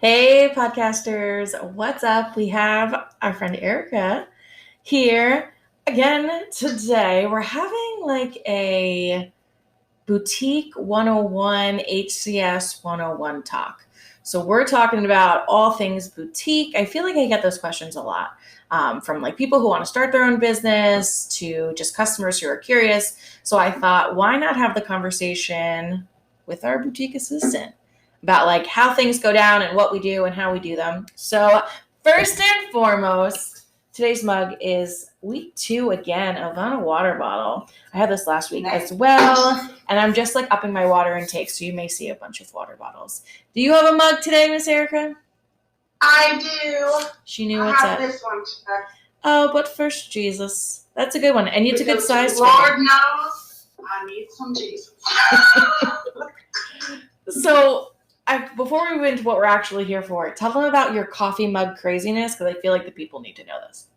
Hey, podcasters, what's up? We have our friend Erica here again today. We're having like a Boutique 101, HCS 101 talk. So we're talking about all things boutique. I feel like I get those questions a lot from like people who want to start their own business to just customers who are curious. So I thought, why not have the conversation with our boutique assistant about like how things go down and what we do and how we do them. So first and foremost, today's mug is week 2 again of on a water bottle. I had this last week as well, and I'm just like upping my water intake, so you may see a bunch of water bottles. Do you have a mug today, Miss Erica? I do. She knew what's up. I have this one today. Oh, but first Jesus. That's a good one. And it's a good size. Lord knows I need some Jesus. So before we move into what we're actually here for, tell them about your coffee mug craziness, because I feel like the people need to know this.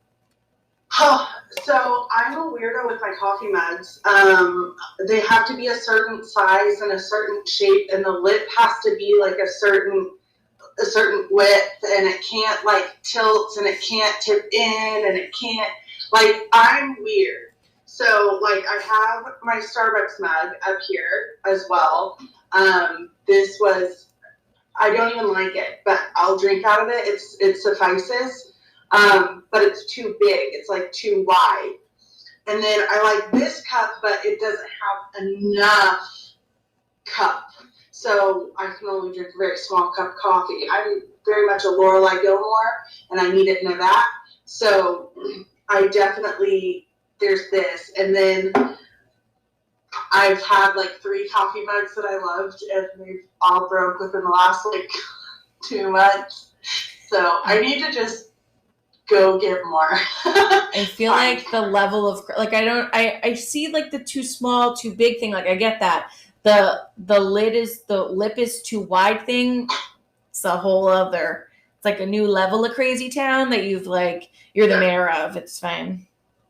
So I'm a weirdo with my coffee mugs. They have to be a certain size and a certain shape, and the lip has to be like a certain width, and it can't like tilt, and it can't tip in, and it can't, like, I'm weird. So like I have my Starbucks mug up here as well. This was, I don't even like it, but I'll drink out of it. It suffices. But it's too big. It's like too wide. And then I like this cup, but it doesn't have enough cup. So I can only drink a very small cup of coffee. I'm very much a Lorelai Gilmore, and I need it in a vat. So I definitely, there's this. And then I've had like 3 coffee mugs that I loved, and they've all broke within the last like 2 months. So I need to just go get more. I feel like the level of, like, I see like the too small, too big thing. Like I get that. The lip is too wide thing. It's a whole other, it's like a new level of crazy town that you're the mayor of. It's fine.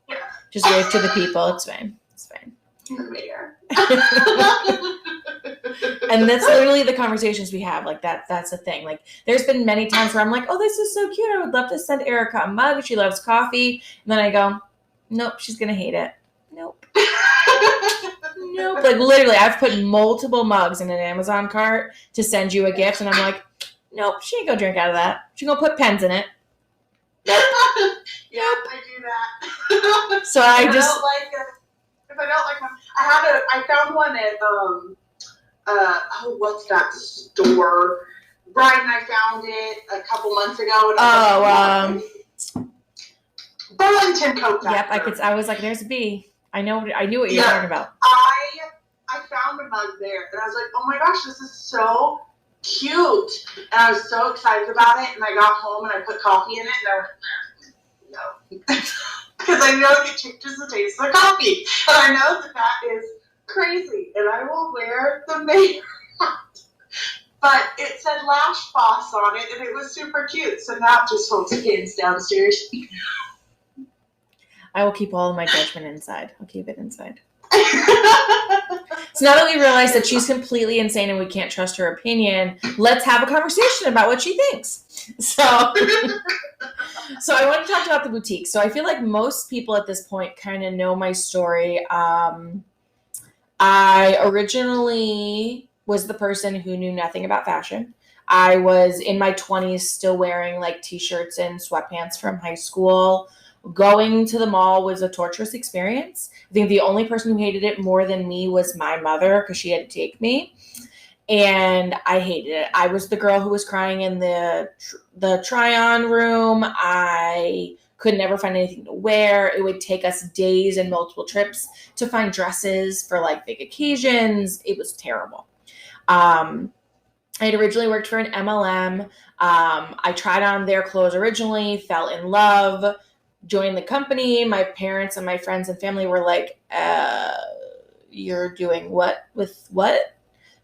Yeah. Just wave to the people. It's fine. It's fine. The mayor. And that's literally the conversations we have. Like that's the thing. Like there's been many times where I'm like, oh, this is so cute. I would love to send Erica a mug. She loves coffee. And then I go, nope, she's going to hate it. Nope. Nope. Like literally I've put multiple mugs in an Amazon cart to send you a gift. And I'm like, nope, she ain't going to drink out of that. She's going to put pens in it. Nope. Yeah, I do that. So I don't like it. If I don't like them, I found one at what's that store? Brian and I found it a couple months ago. And Burlington Coat Factory. Yep, I was like, there's a bee. I knew what you're talking about. I found a mug there, and I was like, oh my gosh, this is so cute, and I was so excited about it. And I got home and I put coffee in it, and I went, no. Because I know it changes the taste of the coffee. And I know that is crazy. And I will wear the mayor hat. But it said Lash Boss on it, and it was super cute. So now it just holds kids downstairs. I will keep all of my judgment inside. I'll keep it inside. So now that we realize that she's completely insane and we can't trust her opinion, let's have a conversation about what she thinks. So I want to talk about the boutique. So I feel like most people at this point kind of know my story. I originally was the person who knew nothing about fashion. I was in my 20s still wearing like t-shirts and sweatpants from high school. Going to the mall was a torturous experience. I think the only person who hated it more than me was my mother, because she had to take me. And I hated it. I was the girl who was crying in the try-on room. I could never find anything to wear. It would take us days and multiple trips to find dresses for like big occasions. It was terrible. I had originally worked for an MLM. I tried on their clothes originally, fell in love, joined the company. My parents and my friends and family were like, you're doing what with what?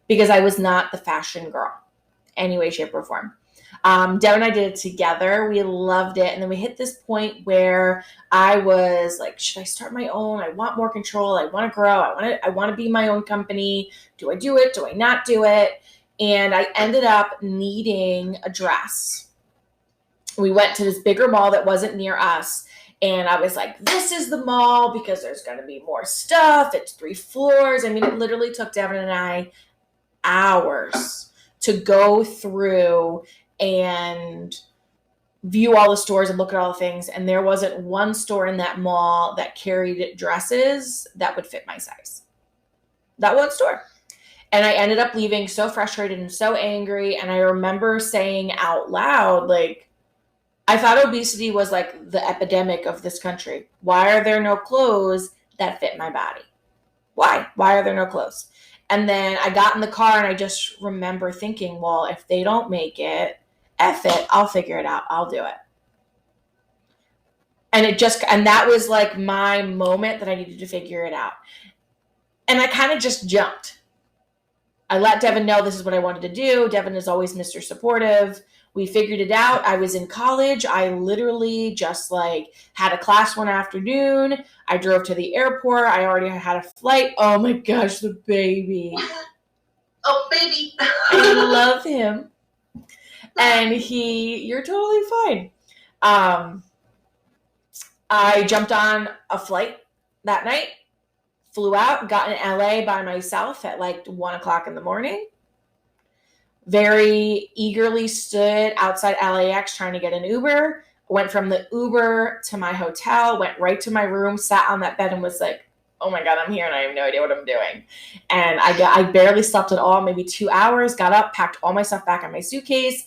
Because I was not the fashion girl, any way, shape, or form. Deb and I did it together. We loved it. And then we hit this point where I was like, should I start my own? I want more control. I want to grow. I want to be my own company. Do I do it? Do I not do it? and I ended up needing a dress. We went to this bigger mall that wasn't near us, and I was like, this is the mall because there's going to be more stuff. It's 3 floors. I mean, it literally took Devin and I hours to go through and view all the stores and look at all the things. And there wasn't one store in that mall that carried dresses that would fit my size. That one store. And I ended up leaving so frustrated and so angry. And I remember saying out loud, like, I thought obesity was like the epidemic of this country. Why are there no clothes that fit my body? Why? Why are there no clothes? And then I got in the car and I just remember thinking, well, if they don't make it, F it, I'll figure it out. I'll do it. And that was like my moment that I needed to figure it out. And I kind of just jumped. I let Devin know this is what I wanted to do. Devin is always Mr. Supportive. We figured it out. I was in college. I literally just like had a class one afternoon. I drove to the airport. I already had a flight. Oh my gosh, the baby. Oh, baby. I love him. And you're totally fine. I jumped on a flight that night, flew out, got in LA by myself at like 1:00 in the morning. Very eagerly stood outside LAX trying to get an Uber. Went from the Uber to my hotel, went right to my room, sat on that bed and was like, oh my God, I'm here and I have no idea what I'm doing. And I barely slept at all, maybe 2 hours, got up, packed all my stuff back in my suitcase,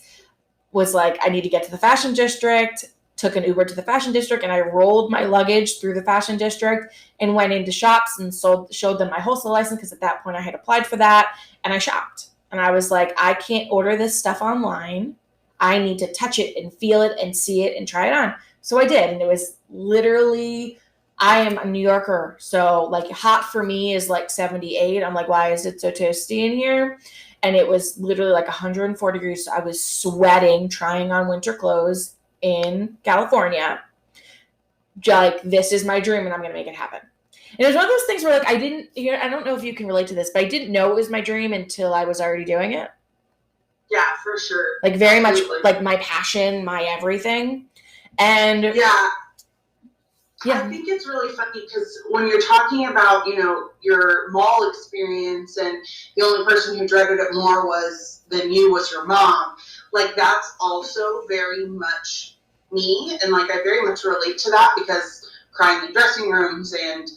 was like, I need to get to the fashion district, took an Uber to the fashion district, and I rolled my luggage through the fashion district and went into shops and showed them my wholesale license because at that point I had applied for that, and I shopped. And I was like, I can't order this stuff online. I need to touch it and feel it and see it and try it on. So I did. And it was literally, I am a New Yorker. So like hot for me is like 78. I'm like, why is it so toasty in here? And it was literally like 104 degrees. So I was sweating, trying on winter clothes in California. Like, this is my dream and I'm going to make it happen. And it was one of those things where like, I don't know if you can relate to this, but I didn't know it was my dream until I was already doing it. Yeah, for sure. Like very Absolutely. Much like my passion, my everything. And yeah. I think it's really funny because when you're talking about, your mall experience and the only person who dreaded it more than you was your mom, like that's also very much me. And like I very much relate to that because crying in dressing rooms and,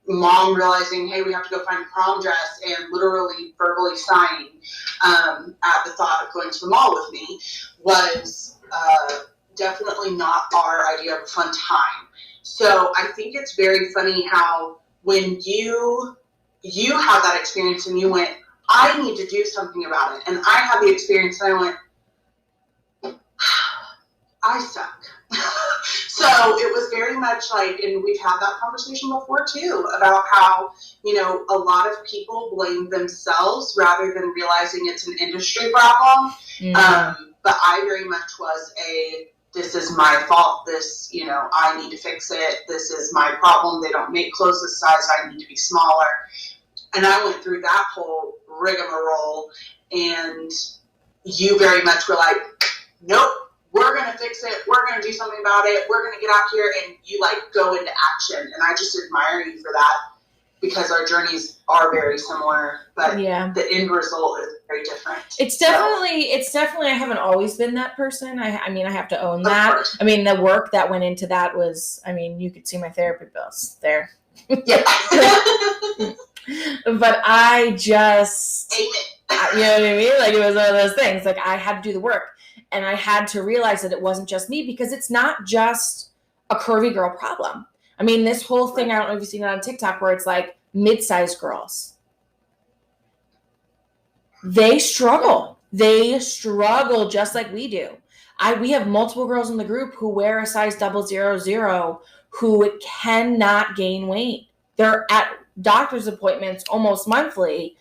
mom realizing, hey, we have to go find a prom dress and literally verbally sighing at the thought of going to the mall with me was definitely not our idea of a fun time. So I think it's very funny how when you had that experience and you went, I need to do something about it. And I had the experience and I went, I suck. So it was very much like, and we've had that conversation before too, about how, a lot of people blame themselves rather than realizing it's an industry problem. Mm-hmm. But I very much was this is my fault. This, I need to fix it. This is my problem. They don't make clothes this size. I need to be smaller. And I went through that whole rigmarole and you very much were like, nope. We're going to fix it. We're going to do something about it. We're going to get out here and you go into action. And I just admire you for that because our journeys are very similar, but the end result is very different. It's definitely, I haven't always been that person. I have to own that. I mean, the work that went into that was, you could see my therapy bills there. Yeah. But I just, you know what I mean? Like it was one of those things, like I had to do the work. And I had to realize that it wasn't just me because it's not just a curvy girl problem. This whole thing, I don't know if you've seen it on TikTok where it's like mid-sized girls. They struggle. They struggle just like we do. We have multiple girls in the group who wear a size 000 who cannot gain weight. They're at doctor's appointments almost monthly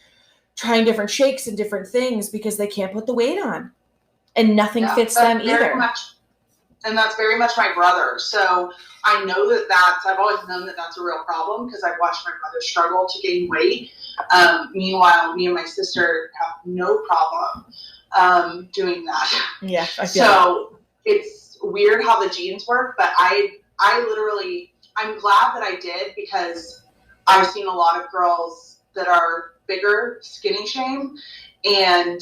trying different shakes and different things because they can't put the weight on. And nothing fits them either. And that's very much my brother. So I know I've always known that that's a real problem because I've watched my brother struggle to gain weight. Meanwhile, me and my sister have no problem doing that. Yeah. So it's weird how the genes work, but I literally, I'm glad that I did because I've seen a lot of girls that are bigger skinny shame, and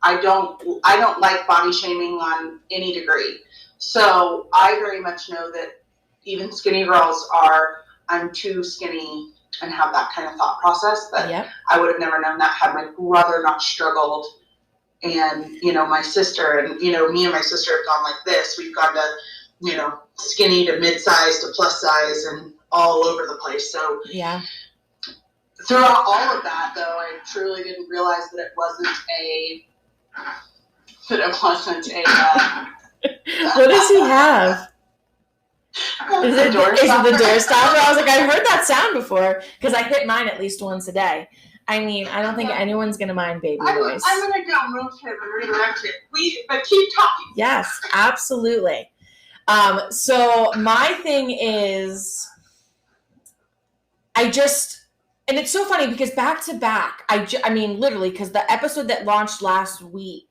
I don't like body shaming on any degree. So I very much know that even skinny girls I'm too skinny and have that kind of thought process. But I would have never known that had my brother not struggled. And, my sister and, me and my sister have gone like this. We've gone to, skinny to mid-size to plus size and all over the place. So yeah. Throughout all of that, though, I truly didn't realize that it wasn't a what does he have? Is it the door stopper? I was like, I've heard that sound before because I hit mine at least once a day. I mean, I don't think anyone's going to mind baby noise. I'm going to go move him and redirect it. But keep talking. Yes, absolutely. So my thing is, and it's so funny because back to back, I mean, literally, because the episode that launched last week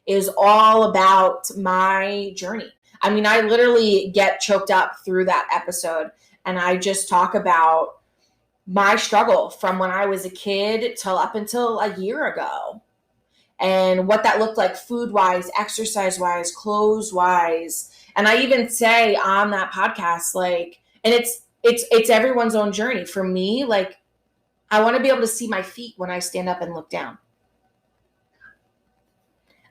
is all about my journey. I mean, I literally get choked up through that episode, and I just talk about my struggle from when I was a kid till up until a year ago, and what that looked like food-wise, exercise-wise, clothes-wise. And I even say on that podcast, like, and it's everyone's own journey. For me, like, I want to be able to see my feet when I stand up and look down.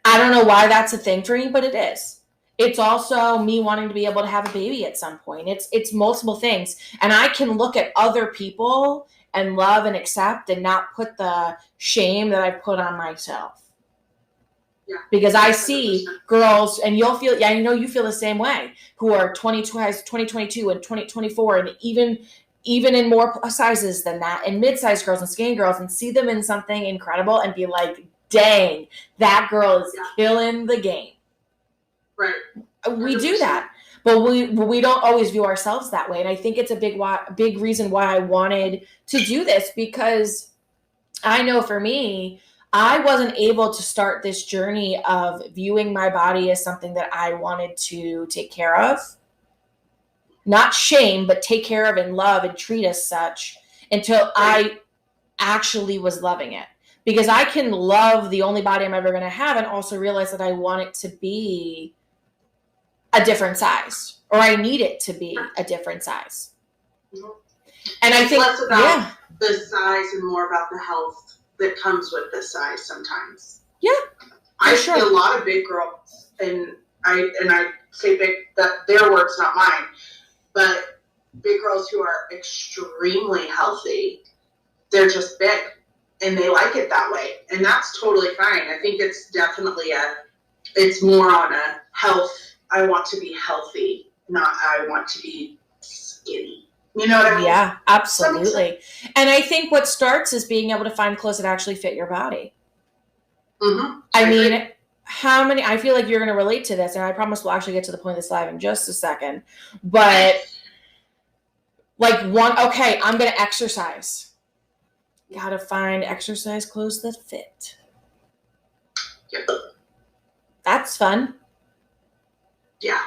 I don't know why that's a thing for me, but it is. It's also me wanting to be able to have a baby at some point. It's multiple things. And I can look at other people and love and accept and not put the shame that I put on myself. Yeah. Because I see girls, and you'll feel, I know you feel the same way, who are 2022 and 2024 and even in more sizes than that, and mid-sized girls and skinny girls, and see them in something incredible and be like, dang, that girl is killing the game. Right. 100%. We do that, but we don't always view ourselves that way. And I think it's a big reason why I wanted to do this, because I know for me, I wasn't able to start this journey of viewing my body as something that I wanted to take care of. Not shame, but take care of and love and treat as such until I actually was loving it. Because I can love the only body I'm ever going to have and also realize that I want it to be a different size, or I need it to be a different size. Mm-hmm. And I think less about the size and more about the health that comes with the size sometimes. Yeah. I see a lot of big girls, and I say big, that their words, not mine, but big girls who are extremely healthy, they're just big and they like it that way. And that's totally fine. I think it's definitely it's more on a health. I want to be healthy, not I want to be skinny. You know what I mean? Yeah, absolutely. And I think what starts is being able to find clothes that actually fit your body. Mm-hmm. I mean, I feel like you're going to relate to this, and I promise we'll actually get to the point of this live in just a second. But like I'm going to exercise. Got to find exercise clothes that fit. Yep. That's fun. Yeah.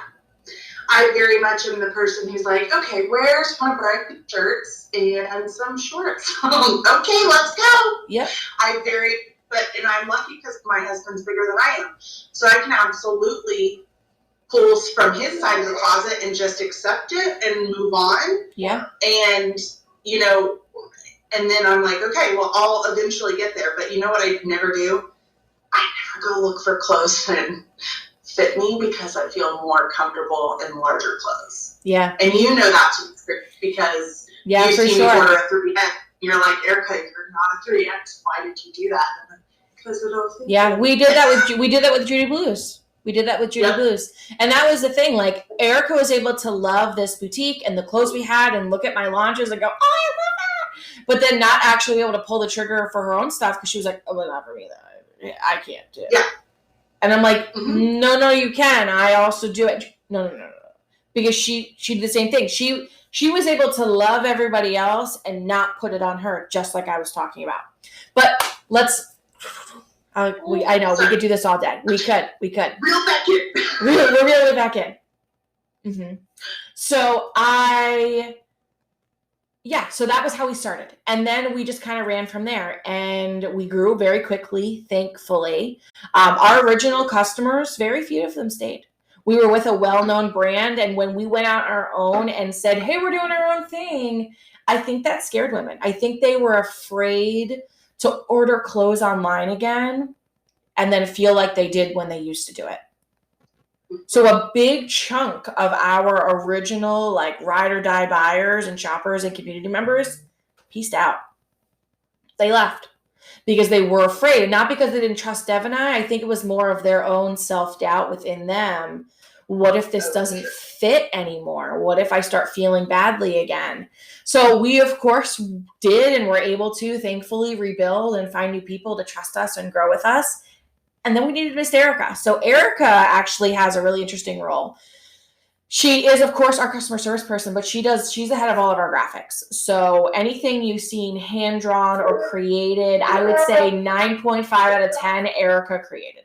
I very much am the person who's like, okay, where's my bright shirts and some shorts? Okay, let's go. Yep. And I'm lucky because my husband's bigger than I am. So I can absolutely pull from his side of the closet and just accept it and move on. Yeah. And, and then I'm like, okay, well, I'll eventually get there. But you know what I never do? I never go look for clothes that fit me because I feel more comfortable in larger clothes. Yeah. And that's because you see me order a 3X. You're like, Erica, you're not a 3X. Why did you do that? Because it'll fit. Yeah, we did that with Judy Blues. Blues. And that was the thing. Like, Erica was able to love this boutique and the clothes we had and look at my launches and go, oh, I love that. But then not actually be able to pull the trigger for her own stuff because she was like, oh, well, not for me, though. I can't do it. Yeah. And I'm like, no, you can. I also do it. No. Because she did the same thing. She was able to love everybody else and not put it on her, just like I was talking about. But I know we could do this all day. We could. Reel back in. We're reeling it back in. Mm-hmm. So so that was how we started. And then we just kind of ran from there, and we grew very quickly, thankfully. Our original customers, very few of them stayed. We were with a well-known brand, and when we went out on our own and said, hey, we're doing our own thing, I think that scared women. I think they were afraid to order clothes online again and then feel like they did when they used to do it. So a big chunk of our original like ride or die buyers and shoppers and community members pieced out. They left because they were afraid, not because they didn't trust Dev and I think it was more of their own self-doubt within them. What if this doesn't fit anymore? What if I start feeling badly again? So we, of course, did and were able to, thankfully, rebuild and find new people to trust us and grow with us. And then we needed Miss Erica. So Erica actually has a really interesting role. She is, of course, our customer service person, but she's the head of all of our graphics. So anything you've seen hand-drawn or created, I would say 9.5 out of 10, Erica created it.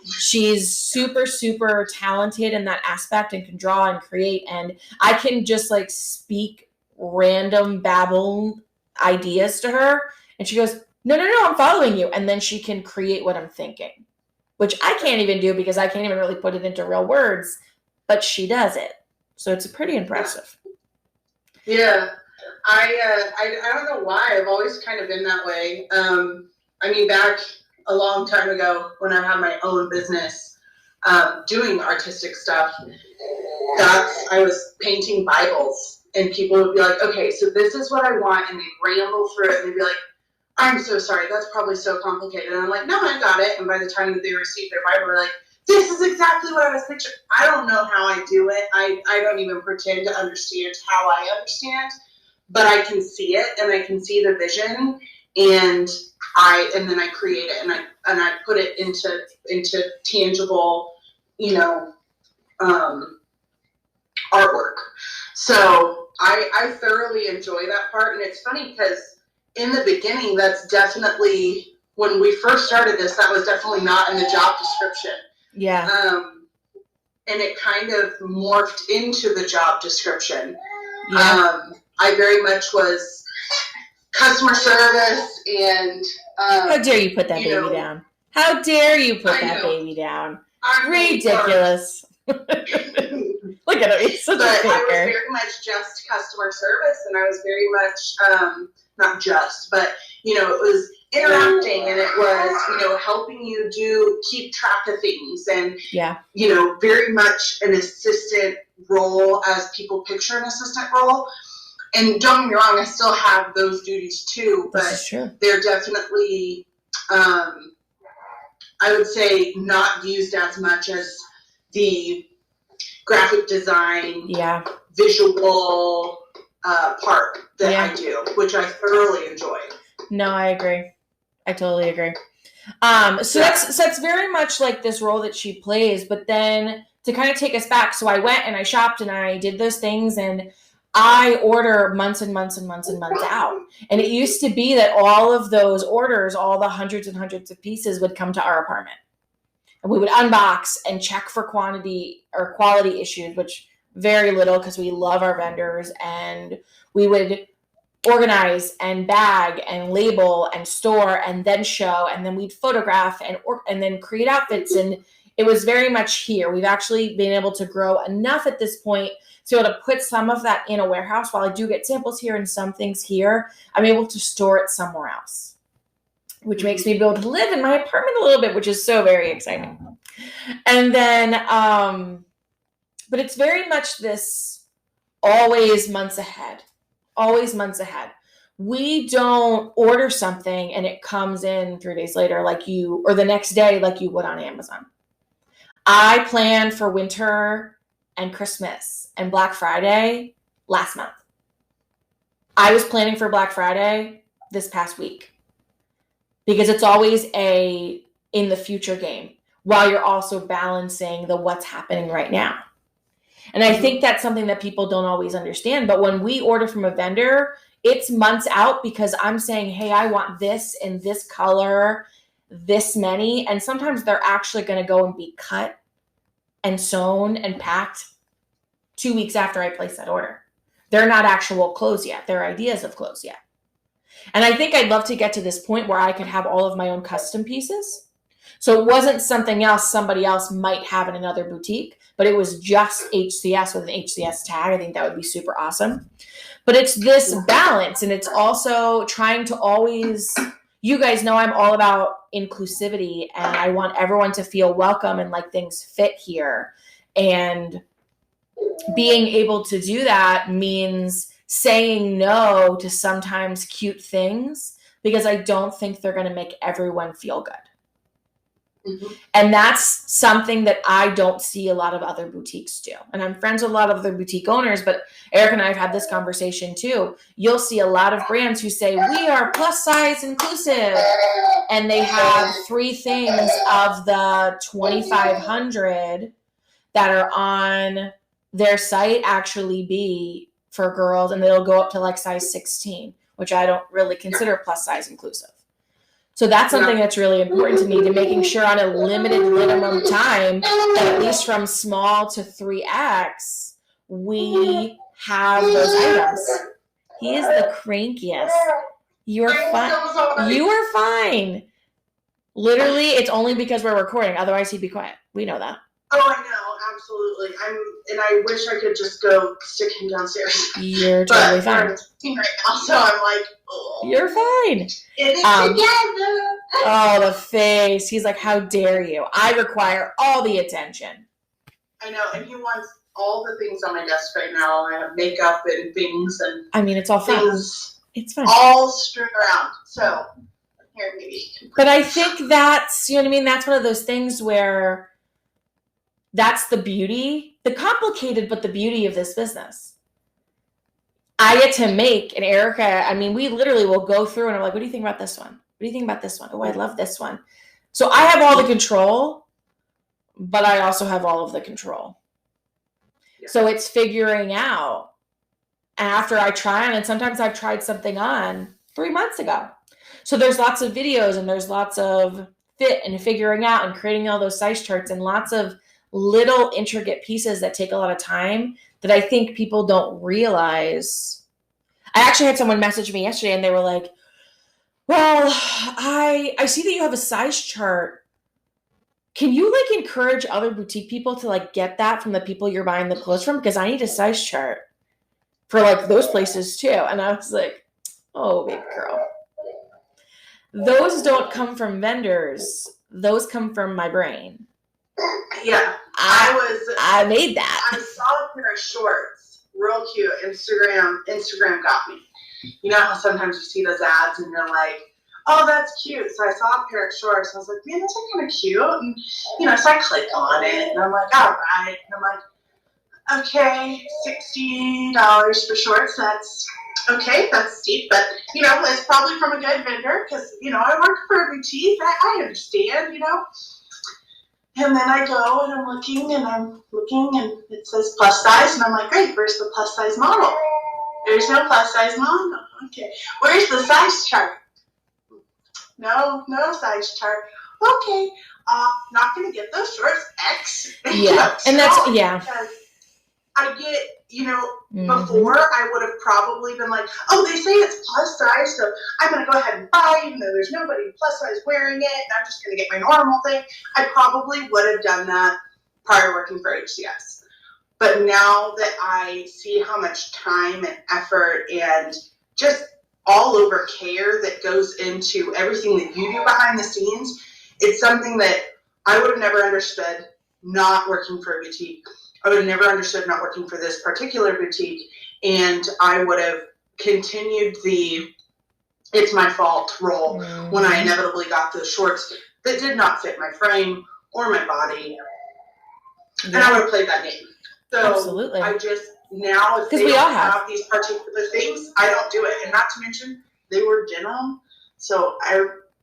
She's super, super talented in that aspect and can draw and create. And I can just like speak random babble ideas to her. And she goes, no, I'm following you. And then she can create what I'm thinking, which I can't even do because I can't even really put it into real words, but she does it. So it's pretty impressive. Yeah. I don't know why. I've always kind of been that way. I mean, back a long time ago when I had my own business, doing artistic stuff, I was painting Bibles and people would be like, okay, so this is what I want. And they'd ramble through it and they'd be like, I'm so sorry, that's probably so complicated. And I'm like, no, I got it. And by the time that they received their Bible, they're like, this is exactly what I was picturing. I don't know how I do it. I don't even pretend to understand how I understand, but I can see it and I can see the vision, and then I create it and I put it into tangible, artwork. So I thoroughly enjoy that part. And it's funny because in the beginning, that's definitely, when we first started this, that was definitely not in the job description. Yeah. And it kind of morphed into the job description. Yeah. I very much was customer service and... how dare you put that baby down? How dare you put that baby down? Ridiculous. Look at him. He's such a faker. I was very much just customer service, and I was very much, not just, but, it was interacting, and it was, helping you keep track of things, and, very much an assistant role as people picture an assistant role. And don't get me wrong, I still have those duties too, but they're definitely, I would say, not used as much as the graphic design, visual part that I do, which I thoroughly enjoy. No, I agree. I totally agree. So that's very much like this role that she plays, but then to kind of take us back, so I went and I shopped and I did those things, and I order months and months and months and months out. And it used to be that all of those orders, all the hundreds and hundreds of pieces would come to our apartment. And we would unbox and check for quantity or quality issues, which very little because we love our vendors. And we would organize and bag and label and store and then show. And then we'd photograph and then create outfits. And it was very much here. We've actually been able to grow enough at this point to be able to put some of that in a warehouse. While I do get samples here and some things here, I'm able to store it somewhere else, which makes me be able to live in my apartment a little bit, which is so very exciting. And then, but it's very much this always months ahead. We don't order something and it comes in 3 days later or the next day like you would on Amazon. I planned for winter and Christmas and Black Friday last month. I was planning for Black Friday this past week because it's always a in the future game. while you're also balancing the what's happening right now. And I think that's something that people don't always understand. But when we order from a vendor, it's months out because I'm saying, hey, I want this in this color, this many. And sometimes they're actually going to go and be cut and sewn and packed 2 weeks after I place that order. They're not actual clothes yet. They're ideas of clothes yet. And I think I'd love to get to this point where I could have all of my own custom pieces. So it wasn't something else somebody else might have in another boutique, but it was just HCS with an HCS tag. I think that would be super awesome. But it's this balance, and it's also trying to always, you guys know I'm all about inclusivity, and I want everyone to feel welcome and like things fit here. And being able to do that means saying no to sometimes cute things because I don't think they're going to make everyone feel good. Mm-hmm. And that's something that I don't see a lot of other boutiques do. And I'm friends with a lot of other boutique owners, but Eric and I have had this conversation too. You'll see a lot of brands who say, we are plus size inclusive. And they have 3 things of the 2,500 that are on their site actually be for girls, and it'll go up to like size 16, which I don't really consider plus size inclusive. So that's something that's really important to me, to making sure on a limited minimum time, that at least from small to 3X, we have those items. He is the crankiest. You're fine. You are fine. Literally, it's only because we're recording. Otherwise, he'd be quiet. We know that. Oh, I know, absolutely. And I wish I could just go stick him downstairs. You're totally fine. Right now, so I'm like, oh. You're fine. It is together. Oh, the face. He's like, how dare you? I require all the attention. I know, and he wants all the things on my desk right now. I have makeup and things, and I mean, it's all fun. It's fun. All strewn around. So here, maybe. But I think that's, you know what I mean? That's one of those things where that's the beauty, the complicated, but the beauty of this business. I get to make, and Erica, I mean, we literally will go through and I'm like, what do you think about this one? What do you think about this one? Oh, I love this one. So I have all the control, but I also have all of the control. Yeah. So it's figuring out after I try on, and sometimes I've tried something on 3 months ago. So there's lots of videos and there's lots of fit and figuring out and creating all those size charts and lots of little intricate pieces that take a lot of time that I think people don't realize. I actually had someone message me yesterday and they were like, well, I see that you have a size chart. Can you like encourage other boutique people to like get that from the people you're buying the clothes from? Because I need a size chart for like those places too. And I was like, oh, big girl. Those don't come from vendors. Those come from my brain. Yeah, I made that. I saw a pair of shorts, real cute. Instagram got me. You know how sometimes you see those ads and you're like, oh, that's cute. So I saw a pair of shorts. I was like, man, those are kind of cute. And, you know, so I click on it and I'm like, all right. And I'm like, okay, $60 for shorts. That's okay. That's steep. But, you know, it's probably from a good vendor because, you know, I work for a boutique. I understand, you know. And then I go and I'm looking and it says plus size. And I'm like, great, where's the plus size model? There's no plus size model. Okay. Where's the size chart? No size chart. Okay. Not going to get those shorts. X. Yeah. And that's, yeah. I get, you know, before I would have probably been like, oh, they say it's plus size, so I'm going to go ahead and buy, even though there's nobody plus size wearing it, and I'm just going to get my normal thing. I probably would have done that prior working for HCS. But now that I see how much time and effort and just all over care that goes into everything that you do behind the scenes, it's something that I would have never understood not working for a boutique. I would have never understood not working for this particular boutique, and I would have continued the it's my fault role when I inevitably got those shorts that did not fit my frame or my body, and I would have played that game. So absolutely. I just, now if they don't have these particular things, I don't do it. And not to mention, they were denim, so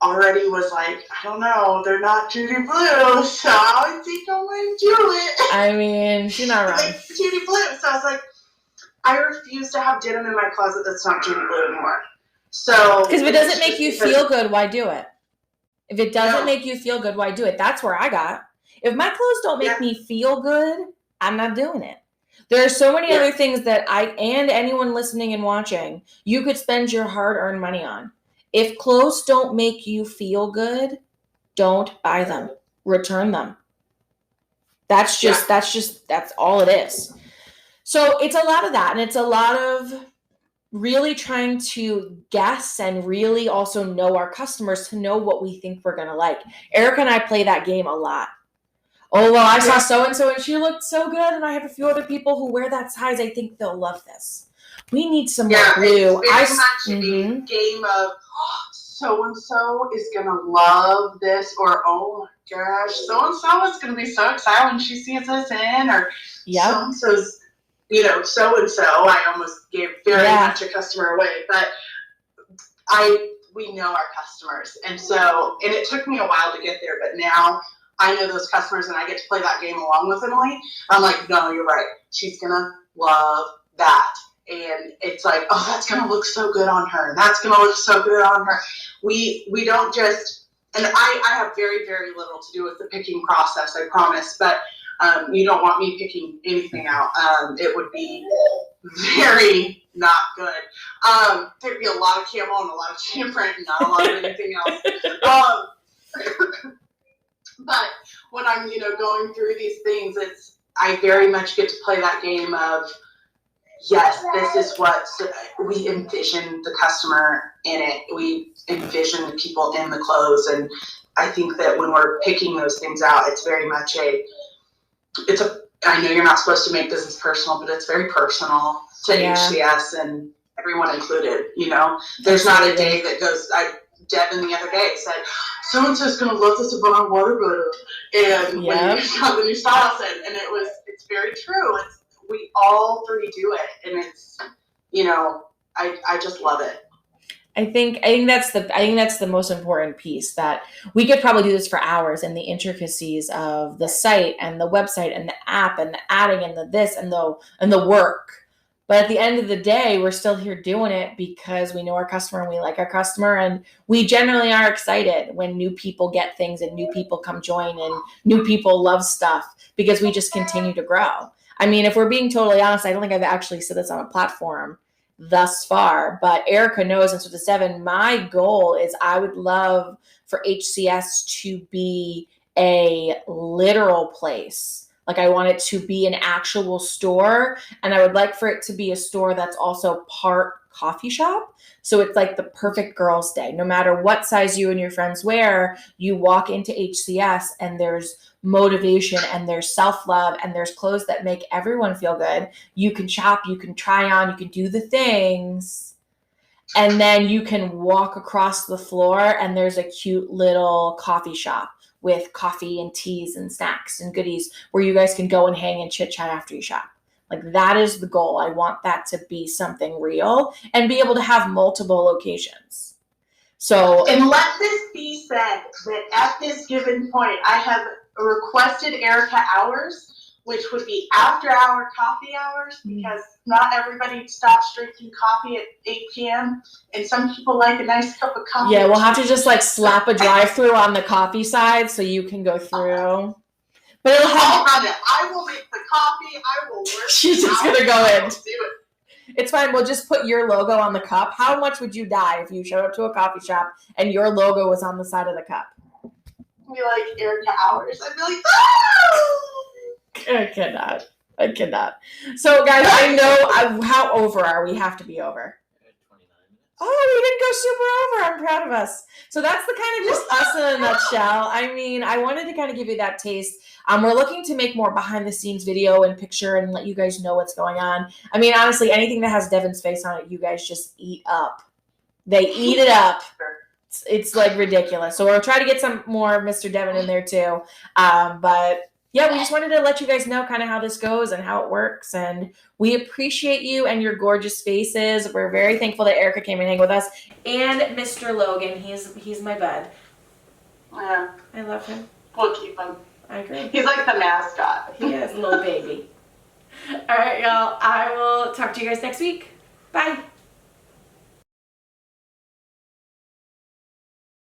already was like, I don't know, they're not Judy Blue, so I think I'm going to do it. I mean, she's not wrong. Like Judy Blue. So I was like, I refuse to have denim in my closet that's not Judy Blue anymore. So because if it doesn't make you feel good, why do it? If it doesn't make you feel good, why do it? That's where I got. If my clothes don't make me feel good, I'm not doing it. There are so many other things that I and anyone listening and watching, you could spend your hard-earned money on. If clothes don't make you feel good, don't buy them. Return them. That's all it is. So it's a lot of that, and it's a lot of really trying to guess and really also know our customers to know what we think we're going to like. Erica and I play that game a lot. Oh, well, I saw so-and-so and she looked so good, and I have a few other people who wear that size. I think they'll love this. We need some more blue. It's a game of, so-and-so is going to love this, or, oh my gosh, so-and-so is going to be so excited when she sees this in, or so-and-so's, so-and-so. I almost gave very much a customer away, but we know our customers. And it took me a while to get there, but now I know those customers and I get to play that game along with Emily. I'm like, no, you're right. She's going to love that. And it's like, oh, that's going to look so good on her. That's going to look so good on her. We don't just, and I have very, very little to do with the picking process, I promise. But you don't want me picking anything out. It would be very not good. There'd be a lot of camo and a lot of tan print and not a lot of anything else. But when I'm, going through these things, I very much get to play that game of, yes, this is what we envision the customer in it. We envision the people in the clothes. And I think that when we're picking those things out, it's very much I know you're not supposed to make this as personal, but it's very personal to HCS and everyone included, There's not a day that goes, Devin the other day said, so-and-so's going to love this about water butter. And when you got the new styles in, and it's very true. We all three do it. And it's, I just love it. I think that's the most important piece, that we could probably do this for hours, and the intricacies of the site and the website and the app and the adding and the this and the work. But at the end of the day, we're still here doing it because we know our customer and we like our customer, and we generally are excited when new people get things and new people come join and new people love stuff, because we just continue to grow. I mean, if we're being totally honest, I don't think I've actually said this on a platform thus far, but Erica knows, and so does Devin, my goal is I would love for HCS to be a literal place. Like, I want it to be an actual store, and I would like for it to be a store that's also part coffee shop. So it's like the perfect girls' day. No matter what size you and your friends wear, you walk into HCS and there's motivation and there's self-love and there's clothes that make everyone feel good. You can shop, you can try on, you can do the things, and then you can walk across the floor and there's a cute little coffee shop with coffee and teas and snacks and goodies where you guys can go and hang and chit chat after you shop. Like, that is the goal. I want that to be something real and be able to have multiple locations. So, and let this be said that at this given point, I have requested Erica hours, which would be after-hour coffee hours, because not everybody stops drinking coffee at 8 p.m., and some people like a nice cup of coffee. Yeah, we'll have to just, slap a drive-through on the coffee side so you can go through. But it'll have... I'll run it. I will make the coffee. I will work. She's just going to go in. It's fine. We'll just put your logo on the cup. How much would you die if you showed up to a coffee shop and your logo was on the side of the cup? Be like Erica hours. I'd be like, oh! I cannot. So, guys, I know how over are we? Have to be over. 29 minutes. Oh, we didn't go super over. I'm proud of us. So that's the kind of just us in a nutshell. I mean, I wanted to kind of give you that taste. We're looking to make more behind the scenes video and picture and let you guys know what's going on. I mean, honestly, anything that has Devin's face on it, you guys just eat up. They eat it up. It's like ridiculous. So we'll try to get some more Mr. Devin in there too. But yeah, we just wanted to let you guys know kind of how this goes and how it works. And we appreciate you and your gorgeous faces. We're very thankful that Erica came and hang with us. And Mr. Logan, he's my bud. Yeah. I love him. We'll keep him. I agree. He's like the mascot. He is a little baby. All right, y'all. I will talk to you guys next week. Bye.